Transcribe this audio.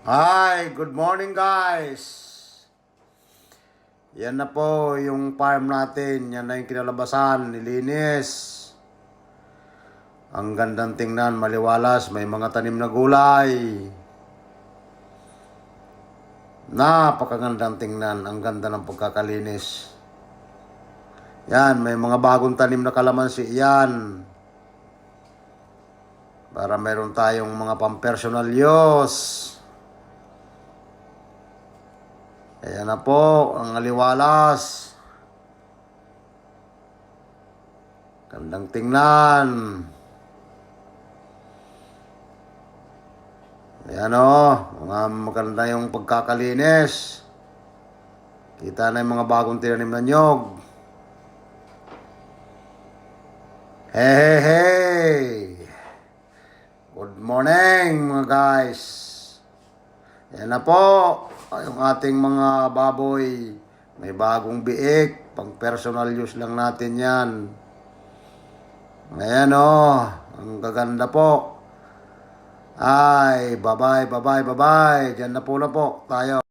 Hi, good morning guys. Yan na po yung farm natin. Yan na yung kinalabasan, nilinis. Ang gandang tingnan, maliwalas, may mga tanim na gulay. Napakagandang tingnan, ang ganda ng pagkakalinis. Yan, may mga bagong tanim na kalamansi yan. Para meron tayong mga pang-personal use. Ayan na po, ang aliwalas. Gandang tingnan. Ayan o, mga maganda yung pagkakalinis. Kita na yung mga bagong tinanim na nyog. Hey! Good morning mga guys. Ayan na po, yung ating mga baboy. May bagong biik, pang personal use lang natin yan. Ayan o, ang gaganda po. Ay, bye-bye. Diyan na po tayo.